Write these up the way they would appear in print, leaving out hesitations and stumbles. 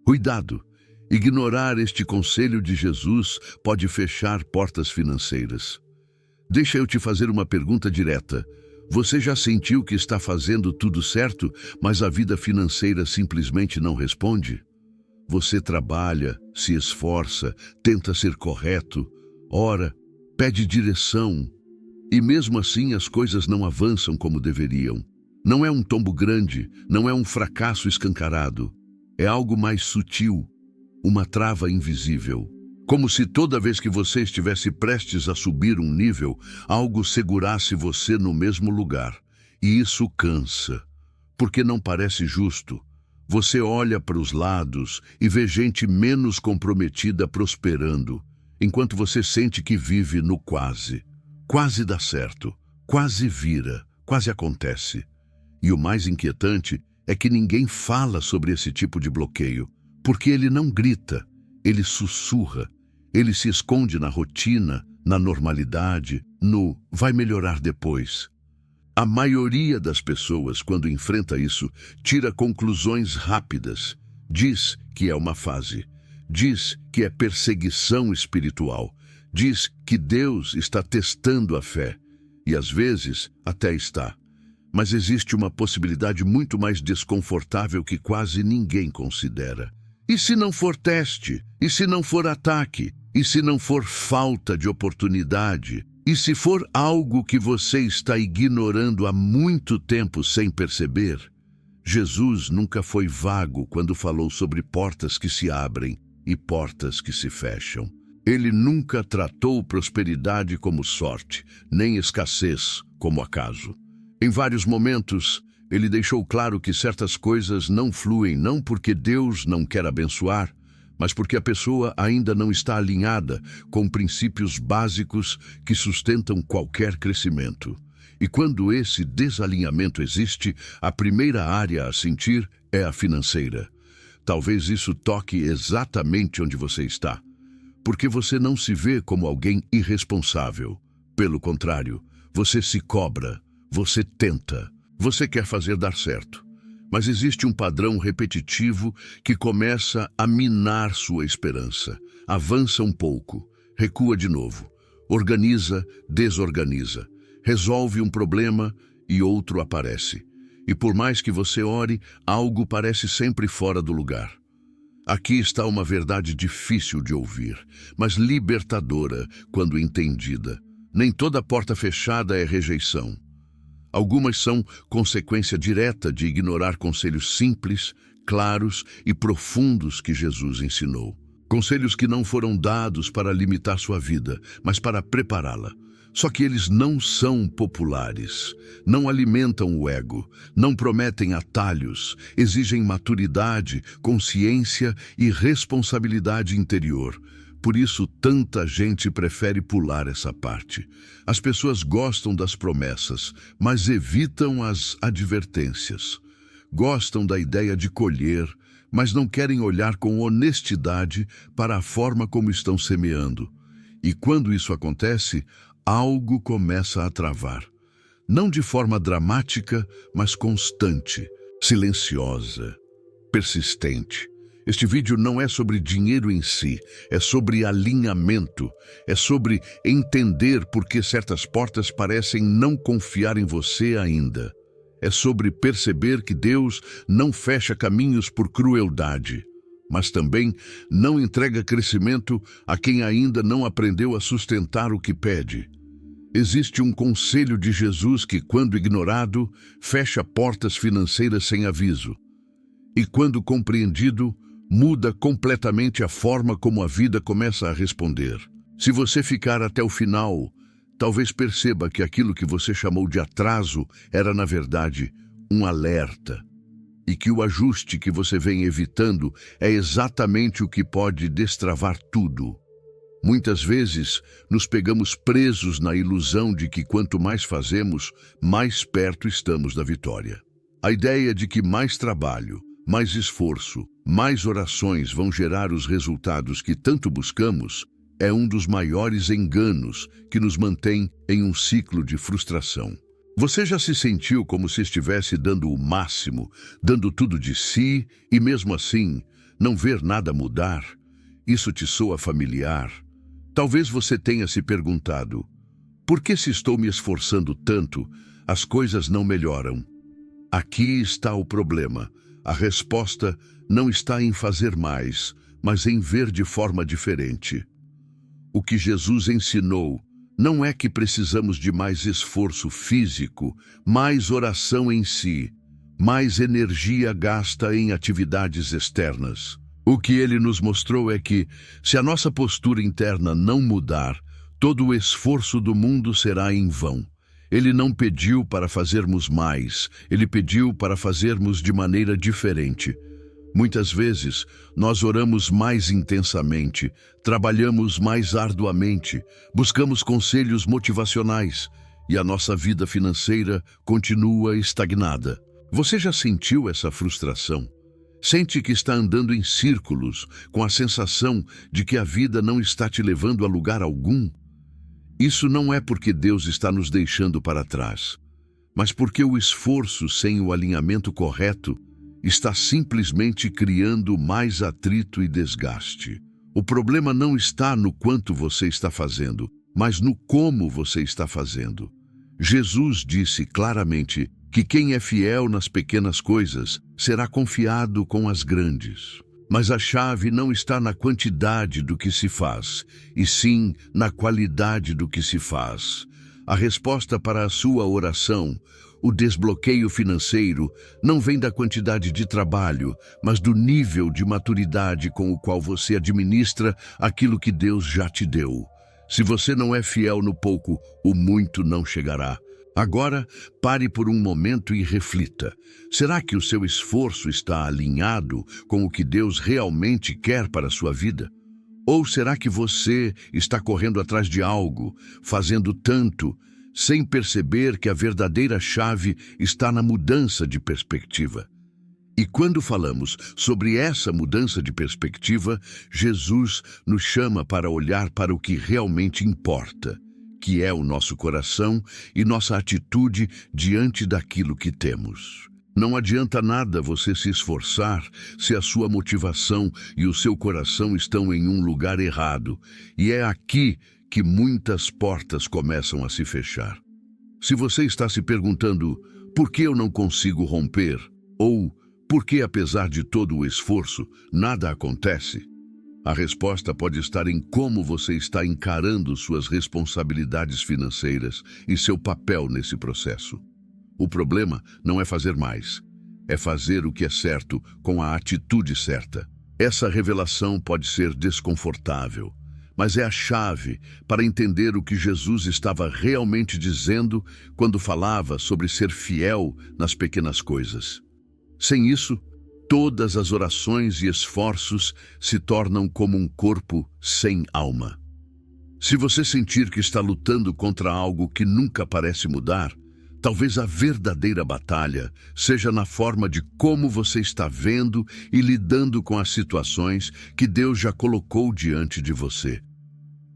Cuidado! Ignorar este conselho de Jesus pode fechar portas financeiras. Deixa eu te fazer uma pergunta direta. Você já sentiu que está fazendo tudo certo, mas a vida financeira simplesmente não responde? Você trabalha, se esforça, tenta ser correto, ora, pede direção, e mesmo assim as coisas não avançam como deveriam. Não é um tombo grande, não é um fracasso escancarado. É algo mais sutil, uma trava invisível. Como se toda vez que você estivesse prestes a subir um nível, algo segurasse você no mesmo lugar. E isso cansa, porque não parece justo. Você olha para os lados e vê gente menos comprometida prosperando, enquanto você sente que vive no quase. Quase dá certo, quase vira, quase acontece. E o mais inquietante é que ninguém fala sobre esse tipo de bloqueio, porque ele não grita, ele sussurra. Ele se esconde na rotina, na normalidade, no vai melhorar depois. A maioria das pessoas, quando enfrenta isso, tira conclusões rápidas. Diz que é uma fase. Diz que é perseguição espiritual. Diz que Deus está testando a fé. E às vezes até está. Mas existe uma possibilidade muito mais desconfortável que quase ninguém considera. E se não for teste? E se não for ataque? E se não for falta de oportunidade? E se for algo que você está ignorando há muito tempo sem perceber? Jesus nunca foi vago quando falou sobre portas que se abrem e portas que se fecham. Ele nunca tratou prosperidade como sorte, nem escassez como acaso. Em vários momentos, ele deixou claro que certas coisas não fluem não porque Deus não quer abençoar, mas porque a pessoa ainda não está alinhada com princípios básicos que sustentam qualquer crescimento. E quando esse desalinhamento existe, a primeira área a sentir é a financeira. Talvez isso toque exatamente onde você está, porque você não se vê como alguém irresponsável. Pelo contrário, você se cobra, você tenta, você quer fazer dar certo. Mas existe um padrão repetitivo que começa a minar sua esperança. Avança um pouco, recua de novo, organiza, desorganiza, resolve um problema e outro aparece. E por mais que você ore, algo parece sempre fora do lugar. Aqui está uma verdade difícil de ouvir, mas libertadora quando entendida. Nem toda porta fechada é rejeição. Algumas são consequência direta de ignorar conselhos simples, claros e profundos que Jesus ensinou. Conselhos que não foram dados para limitar sua vida, mas para prepará-la. Só que eles não são populares, não alimentam o ego, não prometem atalhos, exigem maturidade, consciência e responsabilidade interior. Por isso, tanta gente prefere pular essa parte. As pessoas gostam das promessas, mas evitam as advertências. Gostam da ideia de colher, mas não querem olhar com honestidade para a forma como estão semeando. E quando isso acontece, algo começa a travar. Não de forma dramática, mas constante, silenciosa, persistente. Este vídeo não é sobre dinheiro em si, é sobre alinhamento, é sobre entender por que certas portas parecem não confiar em você ainda. É sobre perceber que Deus não fecha caminhos por crueldade, mas também não entrega crescimento a quem ainda não aprendeu a sustentar o que pede. Existe um conselho de Jesus que, quando ignorado, fecha portas financeiras sem aviso. E quando compreendido, muda completamente a forma como a vida começa a responder. Se você ficar até o final, talvez perceba que aquilo que você chamou de atraso era, na verdade, um alerta. E que o ajuste que você vem evitando é exatamente o que pode destravar tudo. Muitas vezes, nos pegamos presos na ilusão de que quanto mais fazemos, mais perto estamos da vitória. A ideia de que mais trabalho, mais esforço, mais orações vão gerar os resultados que tanto buscamos é um dos maiores enganos que nos mantém em um ciclo de frustração. Você já se sentiu como se estivesse dando o máximo, dando tudo de si e mesmo assim não ver nada mudar? Isso te soa familiar? Talvez você tenha se perguntado: por que, se estou me esforçando tanto, as coisas não melhoram? Aqui está o problema. A resposta não está em fazer mais, mas em ver de forma diferente. O que Jesus ensinou não é que precisamos de mais esforço físico, mais oração em si, mais energia gasta em atividades externas. O que ele nos mostrou é que, se a nossa postura interna não mudar, todo o esforço do mundo será em vão. Ele não pediu para fazermos mais, ele pediu para fazermos de maneira diferente. Muitas vezes, nós oramos mais intensamente, trabalhamos mais arduamente, buscamos conselhos motivacionais e a nossa vida financeira continua estagnada. Você já sentiu essa frustração? Sente que está andando em círculos, com a sensação de que a vida não está te levando a lugar algum? Isso não é porque Deus está nos deixando para trás, mas porque o esforço sem o alinhamento correto está simplesmente criando mais atrito e desgaste. O problema não está no quanto você está fazendo, mas no como você está fazendo. Jesus disse claramente que quem é fiel nas pequenas coisas será confiado com as grandes. Mas a chave não está na quantidade do que se faz, e sim na qualidade do que se faz. A resposta para a sua oração, o desbloqueio financeiro, não vem da quantidade de trabalho, mas do nível de maturidade com o qual você administra aquilo que Deus já te deu. Se você não é fiel no pouco, o muito não chegará. Agora, pare por um momento e reflita. Será que o seu esforço está alinhado com o que Deus realmente quer para a sua vida? Ou será que você está correndo atrás de algo, fazendo tanto, sem perceber que a verdadeira chave está na mudança de perspectiva? E quando falamos sobre essa mudança de perspectiva, Jesus nos chama para olhar para o que realmente importa, que é o nosso coração e nossa atitude diante daquilo que temos. Não adianta nada você se esforçar se a sua motivação e o seu coração estão em um lugar errado, e é aqui que muitas portas começam a se fechar. Se você está se perguntando por que eu não consigo romper, ou por que, apesar de todo o esforço, nada acontece, a resposta pode estar em como você está encarando suas responsabilidades financeiras e seu papel nesse processo. O problema não é fazer mais, é fazer o que é certo com a atitude certa. Essa revelação pode ser desconfortável, mas é a chave para entender o que Jesus estava realmente dizendo quando falava sobre ser fiel nas pequenas coisas. Sem isso, todas as orações e esforços se tornam como um corpo sem alma. Se você sentir que está lutando contra algo que nunca parece mudar, talvez a verdadeira batalha seja na forma de como você está vendo e lidando com as situações que Deus já colocou diante de você.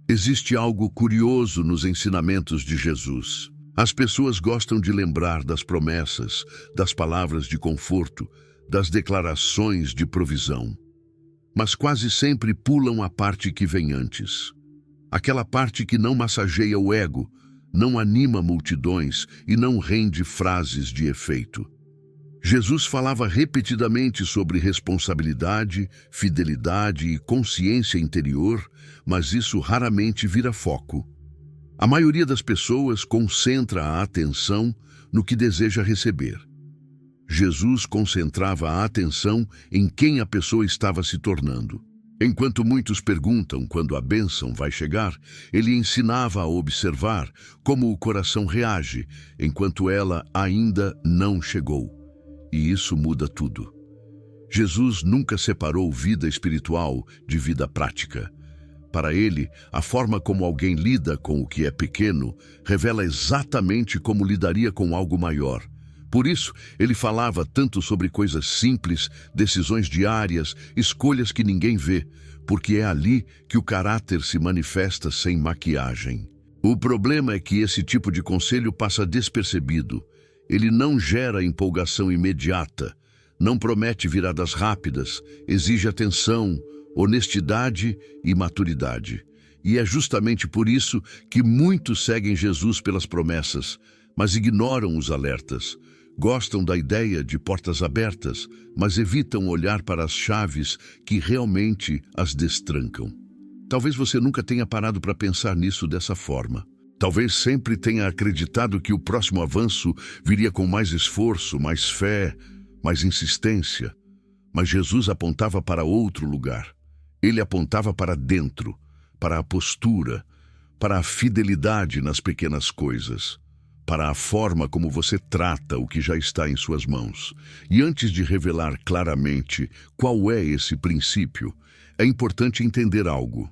Existe algo curioso nos ensinamentos de Jesus. As pessoas gostam de lembrar das promessas, das palavras de conforto, das declarações de provisão, mas quase sempre pulam a parte que vem antes. Aquela parte que não massageia o ego, não anima multidões e não rende frases de efeito. Jesus falava repetidamente sobre responsabilidade, fidelidade e consciência interior, mas isso raramente vira foco. A maioria das pessoas concentra a atenção no que deseja receber. Jesus concentrava a atenção em quem a pessoa estava se tornando. Enquanto muitos perguntam quando a bênção vai chegar, ele ensinava a observar como o coração reage enquanto ela ainda não chegou. E isso muda tudo. Jesus nunca separou vida espiritual de vida prática. Para ele, a forma como alguém lida com o que é pequeno revela exatamente como lidaria com algo maior. Por isso, ele falava tanto sobre coisas simples, decisões diárias, escolhas que ninguém vê, porque é ali que o caráter se manifesta sem maquiagem. O problema é que esse tipo de conselho passa despercebido. Ele não gera empolgação imediata, Não promete viradas rápidas, exige atenção, honestidade e maturidade. E é justamente por isso que muitos seguem Jesus pelas promessas, mas ignoram os alertas. Gostam da ideia de portas abertas, mas evitam olhar para as chaves que realmente as destrancam. Talvez você nunca tenha parado para pensar nisso dessa forma. Talvez sempre tenha acreditado que o próximo avanço viria com mais esforço, mais fé, mais insistência. Mas Jesus apontava para outro lugar. Ele apontava para dentro, para a postura, para a fidelidade nas pequenas coisas, para a forma como você trata o que já está em suas mãos. E antes de revelar claramente qual é esse princípio, é importante entender algo.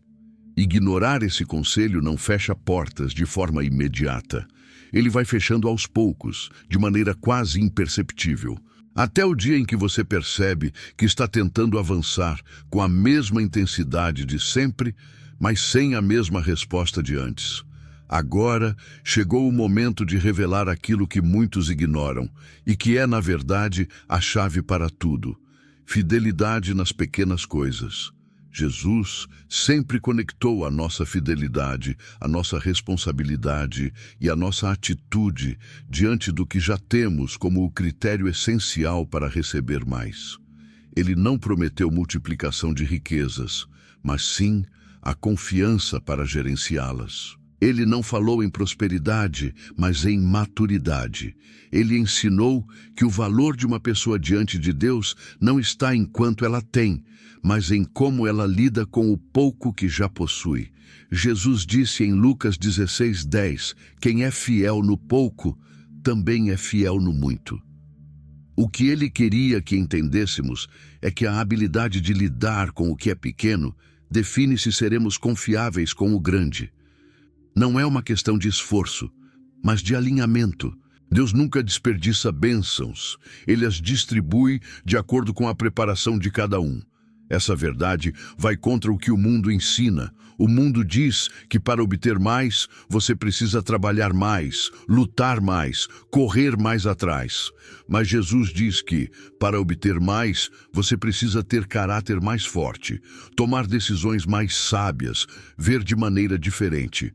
Ignorar esse conselho não fecha portas de forma imediata. Ele vai fechando aos poucos, de maneira quase imperceptível, até o dia em que você percebe que está tentando avançar com a mesma intensidade de sempre, mas sem a mesma resposta de antes. Agora chegou o momento de revelar aquilo que muitos ignoram e que é, na verdade, a chave para tudo: fidelidade nas pequenas coisas. Jesus sempre conectou a nossa fidelidade, a nossa responsabilidade e a nossa atitude diante do que já temos como o critério essencial para receber mais. Ele não prometeu multiplicação de riquezas, mas sim a confiança para gerenciá-las. Ele não falou em prosperidade, mas em maturidade. Ele ensinou que o valor de uma pessoa diante de Deus não está em quanto ela tem, mas em como ela lida com o pouco que já possui. Jesus disse em Lucas 16:10, quem é fiel no pouco, também é fiel no muito. O que ele queria que entendêssemos é que a habilidade de lidar com o que é pequeno define se seremos confiáveis com o grande. Não é uma questão de esforço, mas de alinhamento. Deus nunca desperdiça bênçãos. Ele as distribui de acordo com a preparação de cada um. Essa verdade vai contra o que o mundo ensina. O mundo diz que para obter mais, você precisa trabalhar mais, lutar mais, correr mais atrás. Mas Jesus diz que, para obter mais, você precisa ter caráter mais forte, tomar decisões mais sábias, ver de maneira diferente.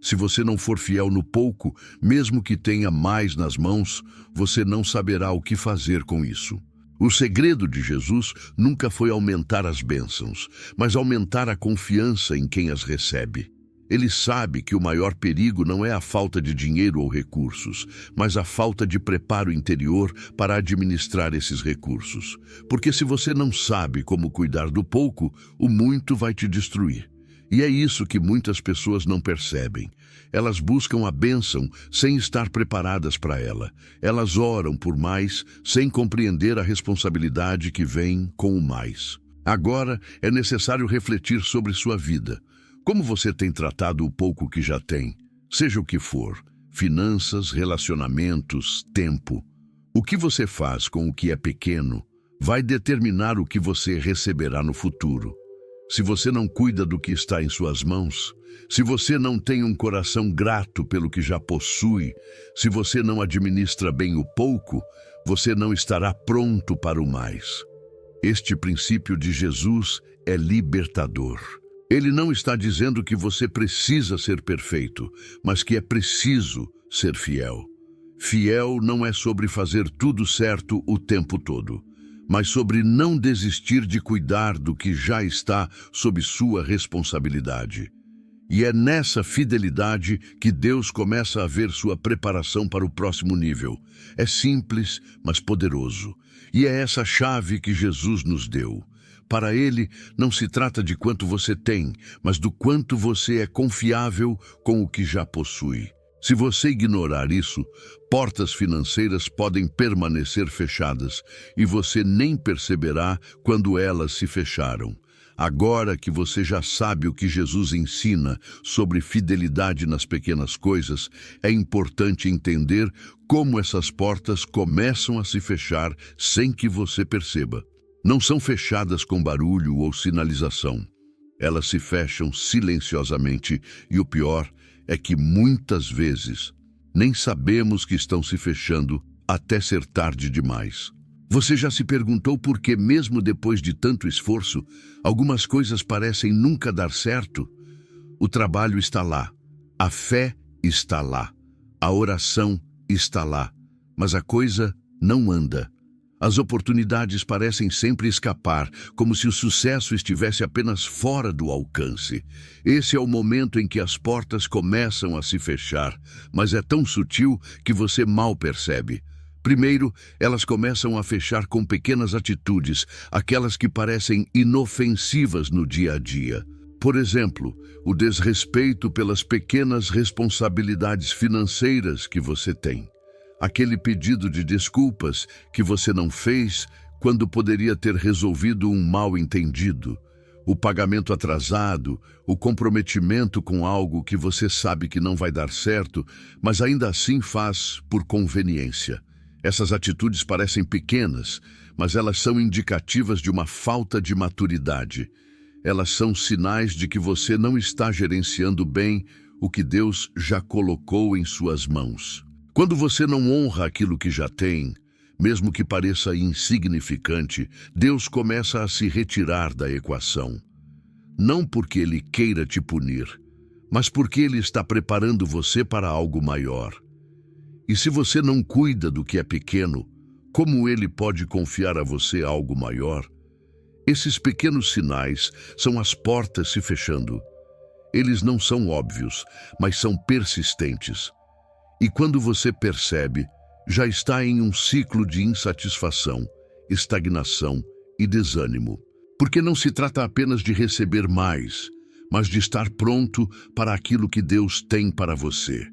Se você não for fiel no pouco, mesmo que tenha mais nas mãos, você não saberá o que fazer com isso. O segredo de Jesus nunca foi aumentar as bênçãos, mas aumentar a confiança em quem as recebe. Ele sabe que o maior perigo não é a falta de dinheiro ou recursos, mas a falta de preparo interior para administrar esses recursos. Porque se você não sabe como cuidar do pouco, o muito vai te destruir. E é isso que muitas pessoas não percebem. Elas buscam a bênção sem estar preparadas para ela. Elas oram por mais sem compreender a responsabilidade que vem com o mais. Agora é necessário refletir sobre sua vida. Como você tem tratado o pouco que já tem? Seja o que for: finanças, relacionamentos, tempo. O que você faz com o que é pequeno vai determinar o que você receberá no futuro. Se você não cuida do que está em suas mãos, se você não tem um coração grato pelo que já possui, se você não administra bem o pouco, você não estará pronto para o mais. Este princípio de Jesus é libertador. Ele não está dizendo que você precisa ser perfeito, mas que é preciso ser fiel. Fiel não é sobre fazer tudo certo o tempo todo, mas sobre não desistir de cuidar do que já está sob sua responsabilidade. E é nessa fidelidade que Deus começa a ver sua preparação para o próximo nível. É simples, mas poderoso. E é essa chave que Jesus nos deu. Para Ele, não se trata de quanto você tem, mas do quanto você é confiável com o que já possui. Se você ignorar isso, portas financeiras podem permanecer fechadas e você nem perceberá quando elas se fecharam. Agora que você já sabe o que Jesus ensina sobre fidelidade nas pequenas coisas, é importante entender como essas portas começam a se fechar sem que você perceba. Não são fechadas com barulho ou sinalização. Elas se fecham silenciosamente e o pior é que muitas vezes nem sabemos que estão se fechando até ser tarde demais. Você já se perguntou por que, mesmo depois de tanto esforço, algumas coisas parecem nunca dar certo? O trabalho está lá, a fé está lá, a oração está lá, mas a coisa não anda. As oportunidades parecem sempre escapar, como se o sucesso estivesse apenas fora do alcance. Esse é o momento em que as portas começam a se fechar, mas é tão sutil que você mal percebe. Primeiro, elas começam a fechar com pequenas atitudes, aquelas que parecem inofensivas no dia a dia. Por exemplo, o desrespeito pelas pequenas responsabilidades financeiras que você tem. Aquele pedido de desculpas que você não fez quando poderia ter resolvido um mal-entendido. O pagamento atrasado, o comprometimento com algo que você sabe que não vai dar certo, mas ainda assim faz por conveniência. Essas atitudes parecem pequenas, mas elas são indicativas de uma falta de maturidade. Elas são sinais de que você não está gerenciando bem o que Deus já colocou em suas mãos. Quando você não honra aquilo que já tem, mesmo que pareça insignificante, Deus começa a se retirar da equação. Não porque Ele queira te punir, mas porque Ele está preparando você para algo maior. E se você não cuida do que é pequeno, como Ele pode confiar a você algo maior? Esses pequenos sinais são as portas se fechando. Eles não são óbvios, mas são persistentes. E quando você percebe, já está em um ciclo de insatisfação, estagnação e desânimo. Porque não se trata apenas de receber mais, mas de estar pronto para aquilo que Deus tem para você.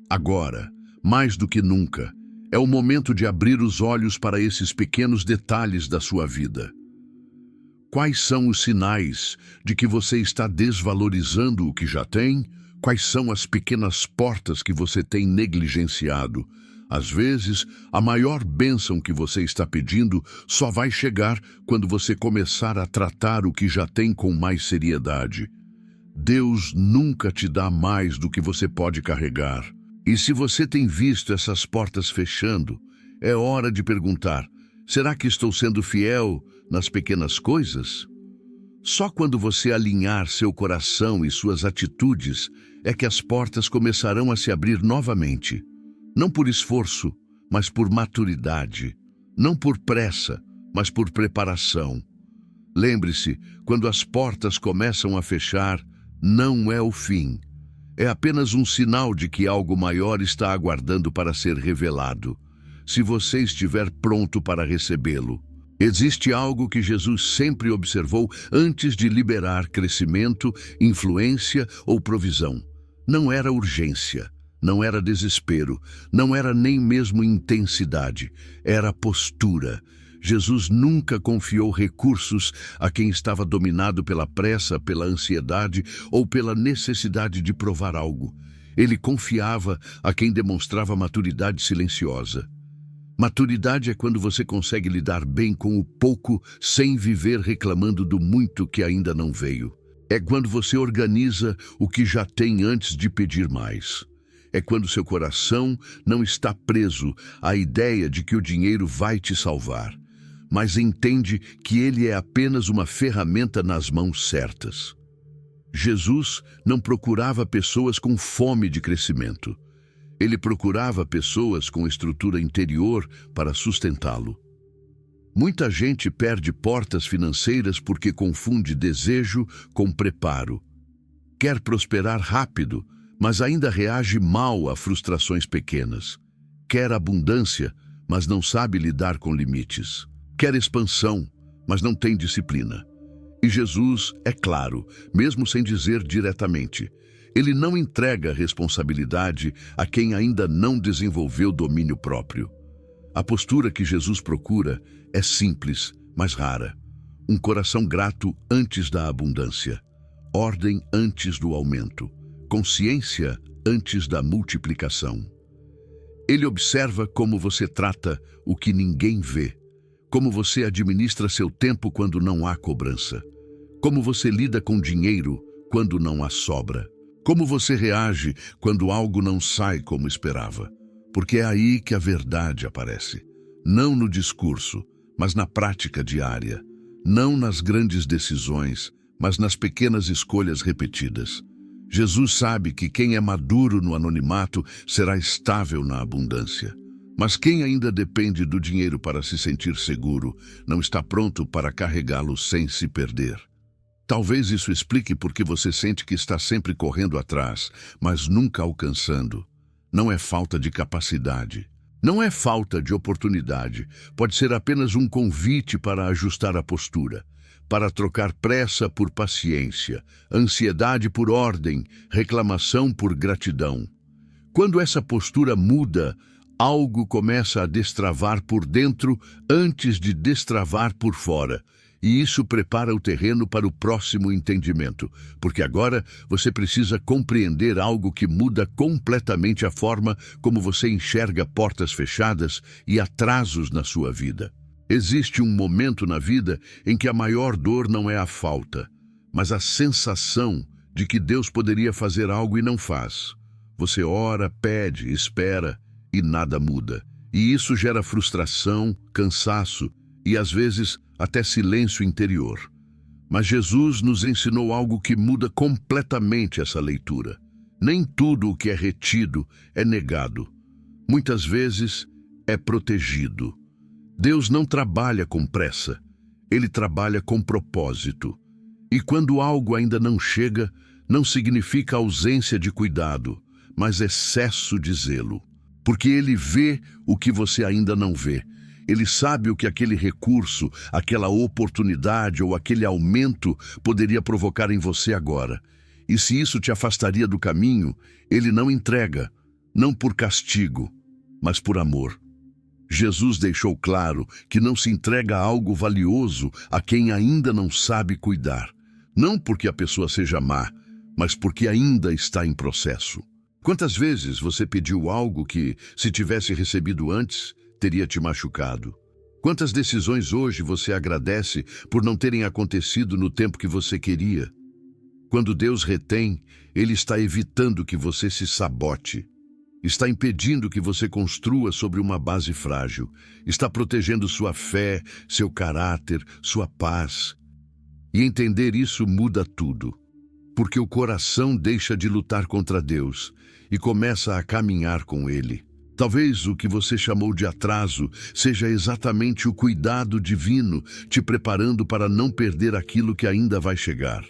Agora, mais do que nunca, é o momento de abrir os olhos para esses pequenos detalhes da sua vida. Quais são os sinais de que você está desvalorizando o que já tem? Quais são as pequenas portas que você tem negligenciado? Às vezes, a maior bênção que você está pedindo só vai chegar quando você começar a tratar o que já tem com mais seriedade. Deus nunca te dá mais do que você pode carregar. E se você tem visto essas portas fechando, é hora de perguntar: será que estou sendo fiel nas pequenas coisas? Só quando você alinhar seu coração e suas atitudes é que as portas começarão a se abrir novamente. Não por esforço, mas por maturidade. Não por pressa, mas por preparação. Lembre-se, quando as portas começam a fechar, não é o fim. É apenas um sinal de que algo maior está aguardando para ser revelado, se você estiver pronto para recebê-lo. Existe algo que Jesus sempre observou antes de liberar crescimento, influência ou provisão. Não era urgência, não era desespero, não era nem mesmo intensidade, era postura. Jesus nunca confiou recursos a quem estava dominado pela pressa, pela ansiedade ou pela necessidade de provar algo. Ele confiava a quem demonstrava maturidade silenciosa. Maturidade é quando você consegue lidar bem com o pouco sem viver reclamando do muito que ainda não veio. É quando você organiza o que já tem antes de pedir mais. É quando seu coração não está preso à ideia de que o dinheiro vai te salvar, mas entende que ele é apenas uma ferramenta nas mãos certas. Jesus não procurava pessoas com fome de crescimento. Ele procurava pessoas com estrutura interior para sustentá-lo. Muita gente perde portas financeiras porque confunde desejo com preparo. Quer prosperar rápido, mas ainda reage mal a frustrações pequenas. Quer abundância, mas não sabe lidar com limites. Quer expansão, mas não tem disciplina. E Jesus, é claro, mesmo sem dizer diretamente, ele não entrega responsabilidade a quem ainda não desenvolveu domínio próprio. A postura que Jesus procura é simples, mas rara. Um coração grato antes da abundância. Ordem antes do aumento. Consciência antes da multiplicação. Ele observa como você trata o que ninguém vê. Como você administra seu tempo quando não há cobrança. Como você lida com dinheiro quando não há sobra. Como você reage quando algo não sai como esperava. Porque é aí que a verdade aparece. não no discurso, mas na prática diária, não nas grandes decisões, mas nas pequenas escolhas repetidas. Jesus sabe que quem é maduro no anonimato será estável na abundância. Mas quem ainda depende do dinheiro para se sentir seguro, não está pronto para carregá-lo sem se perder. Talvez isso explique por que você sente que está sempre correndo atrás, mas nunca alcançando. Não é falta de capacidade. Não é falta de oportunidade. Pode ser apenas um convite para ajustar a postura, para trocar pressa por paciência, ansiedade por ordem, reclamação por gratidão. Quando essa postura muda, algo começa a destravar por dentro antes de destravar por fora. E isso prepara o terreno para o próximo entendimento, porque agora você precisa compreender algo que muda completamente a forma como você enxerga portas fechadas e atrasos na sua vida. Existe um momento na vida em que a maior dor não é a falta, mas a sensação de que Deus poderia fazer algo e não faz. Você ora, pede, espera e nada muda. E isso gera frustração, cansaço e, às vezes, até silêncio interior. Mas Jesus nos ensinou algo que muda completamente essa leitura. Nem tudo o que é retido é negado. Muitas vezes é protegido. Deus não trabalha com pressa. Ele trabalha com propósito. E quando algo ainda não chega, não significa ausência de cuidado, mas excesso de zelo. Porque Ele vê o que você ainda não vê. Ele sabe o que aquele recurso, aquela oportunidade ou aquele aumento poderia provocar em você agora. E se isso te afastaria do caminho, Ele não entrega, não por castigo, mas por amor. Jesus deixou claro que não se entrega algo valioso a quem ainda não sabe cuidar. Não porque a pessoa seja má, mas porque ainda está em processo. Quantas vezes você pediu algo que, se tivesse recebido antes, teria te machucado? Quantas decisões hoje você agradece por não terem acontecido no tempo que você queria? Quando Deus retém, Ele está evitando que você se sabote. Está impedindo que você construa sobre uma base frágil. Está protegendo sua fé, seu caráter, sua paz. E entender isso muda tudo. Porque o coração deixa de lutar contra Deus e começa a caminhar com Ele. Talvez o que você chamou de atraso seja exatamente o cuidado divino te preparando para não perder aquilo que ainda vai chegar.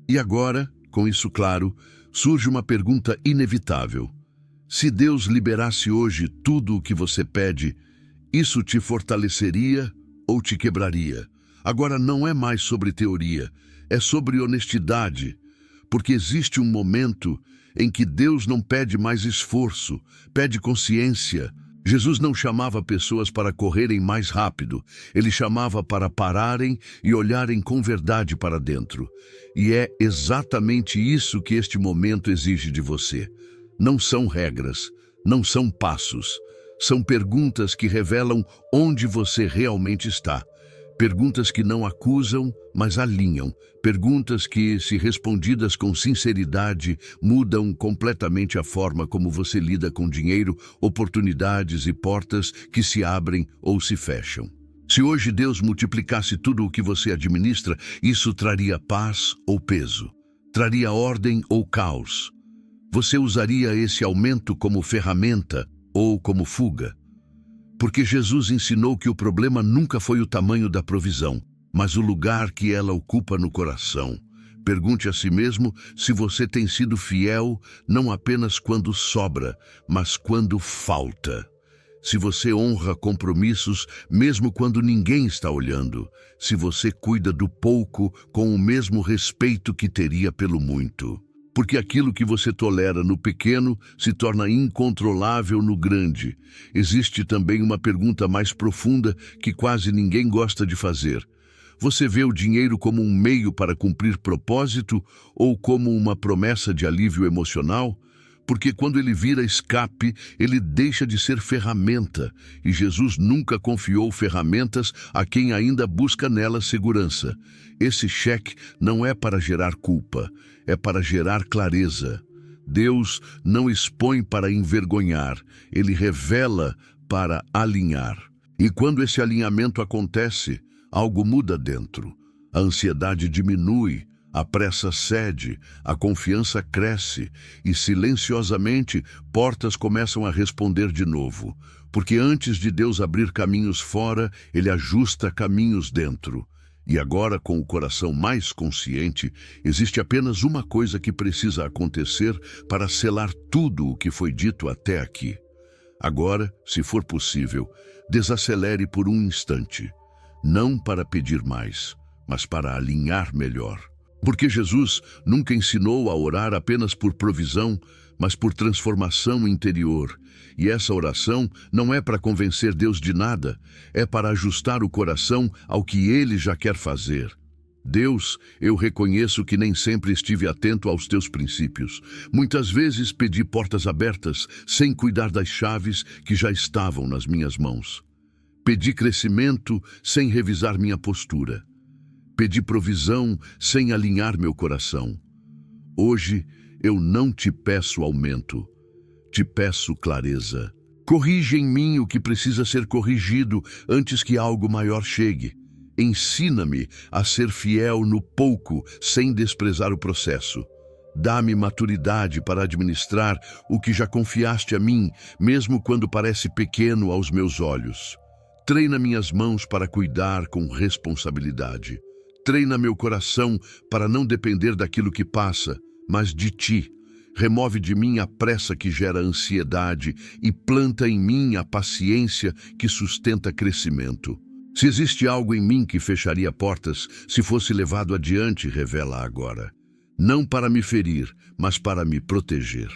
E agora, com isso claro, surge uma pergunta inevitável. Se Deus liberasse hoje tudo o que você pede, isso te fortaleceria ou te quebraria? Agora não é mais sobre teoria, é sobre honestidade, porque existe um momento em que Deus não pede mais esforço, pede consciência. Jesus não chamava pessoas para correrem mais rápido, Ele chamava para pararem e olharem com verdade para dentro. E é exatamente isso que este momento exige de você. Não são regras, não são passos, são perguntas que revelam onde você realmente está. Perguntas que não acusam, mas alinham. Perguntas que, se respondidas com sinceridade, mudam completamente a forma como você lida com dinheiro, oportunidades e portas que se abrem ou se fecham. Se hoje Deus multiplicasse tudo o que você administra, isso traria paz ou peso? Traria ordem ou caos? Você usaria esse aumento como ferramenta ou como fuga? Porque Jesus ensinou que o problema nunca foi o tamanho da provisão, mas o lugar que ela ocupa no coração. Pergunte a si mesmo se você tem sido fiel não apenas quando sobra, mas quando falta. Se você honra compromissos mesmo quando ninguém está olhando. Se você cuida do pouco com o mesmo respeito que teria pelo muito. Porque aquilo que você tolera no pequeno se torna incontrolável no grande. Existe também uma pergunta mais profunda que quase ninguém gosta de fazer. Você vê o dinheiro como um meio para cumprir propósito ou como uma promessa de alívio emocional? Porque quando ele vira escape, ele deixa de ser ferramenta, e Jesus nunca confiou ferramentas a quem ainda busca nelas segurança. Esse cheque não é para gerar culpa, é para gerar clareza. Deus não expõe para envergonhar, Ele revela para alinhar. E quando esse alinhamento acontece, algo muda dentro. A ansiedade diminui, a pressa cede, a confiança cresce e, silenciosamente, portas começam a responder de novo. Porque antes de Deus abrir caminhos fora, Ele ajusta caminhos dentro. E agora, com o coração mais consciente, existe apenas uma coisa que precisa acontecer para selar tudo o que foi dito até aqui. Agora, se for possível, desacelere por um instante. Não para pedir mais, mas para alinhar melhor. Porque Jesus nunca ensinou a orar apenas por provisão, mas por transformação interior. E essa oração não é para convencer Deus de nada, é para ajustar o coração ao que Ele já quer fazer. Deus, eu reconheço que nem sempre estive atento aos teus princípios. Muitas vezes pedi portas abertas, sem cuidar das chaves que já estavam nas minhas mãos. Pedi crescimento sem revisar minha postura. Pedi provisão sem alinhar meu coração. Hoje, eu não te peço aumento, te peço clareza. Corrige em mim o que precisa ser corrigido antes que algo maior chegue. Ensina-me a ser fiel no pouco, sem desprezar o processo. Dá-me maturidade para administrar o que já confiaste a mim, mesmo quando parece pequeno aos meus olhos. Treina minhas mãos para cuidar com responsabilidade. Treina meu coração para não depender daquilo que passa, mas de ti. Remove de mim a pressa que gera ansiedade e planta em mim a paciência que sustenta crescimento. Se existe algo em mim que fecharia portas, se fosse levado adiante, revela agora. Não para me ferir, mas para me proteger.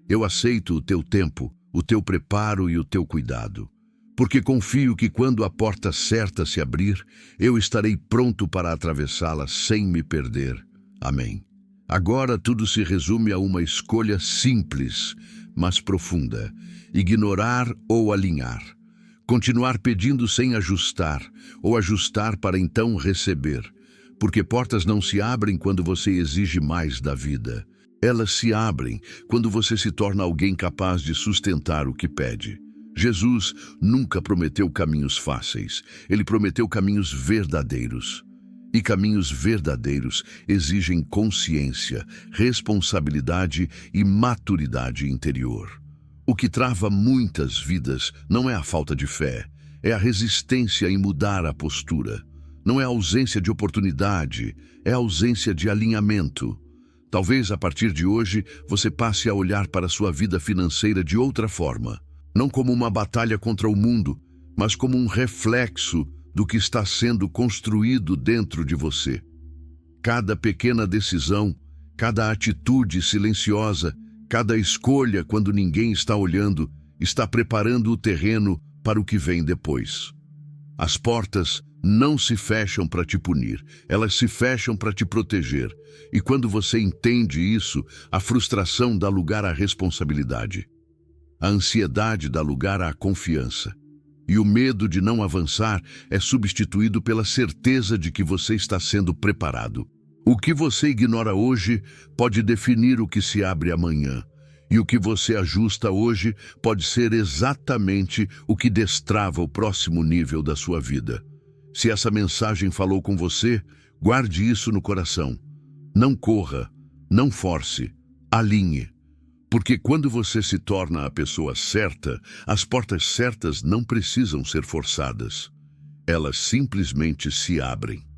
Eu aceito o teu tempo, o teu preparo e o teu cuidado. Porque confio que quando a porta certa se abrir, eu estarei pronto para atravessá-la sem me perder. Amém. Agora tudo se resume a uma escolha simples, mas profunda: ignorar ou alinhar. Continuar pedindo sem ajustar, ou ajustar para então receber. Porque portas não se abrem quando você exige mais da vida. Elas se abrem quando você se torna alguém capaz de sustentar o que pede. Jesus nunca prometeu caminhos fáceis, Ele prometeu caminhos verdadeiros. E caminhos verdadeiros exigem consciência, responsabilidade e maturidade interior. O que trava muitas vidas não é a falta de fé, é a resistência em mudar a postura. Não é a ausência de oportunidade, é a ausência de alinhamento. Talvez a partir de hoje você passe a olhar para a sua vida financeira de outra forma. Não como uma batalha contra o mundo, mas como um reflexo do que está sendo construído dentro de você. Cada pequena decisão, cada atitude silenciosa, cada escolha quando ninguém está olhando, está preparando o terreno para o que vem depois. As portas não se fecham para te punir, elas se fecham para te proteger. E quando você entende isso, a frustração dá lugar à responsabilidade. A ansiedade dá lugar à confiança. E o medo de não avançar é substituído pela certeza de que você está sendo preparado. O que você ignora hoje pode definir o que se abre amanhã. E o que você ajusta hoje pode ser exatamente o que destrava o próximo nível da sua vida. Se essa mensagem falou com você, guarde isso no coração. Não corra, não force, alinhe. Porque quando você se torna a pessoa certa, as portas certas não precisam ser forçadas. Elas simplesmente se abrem.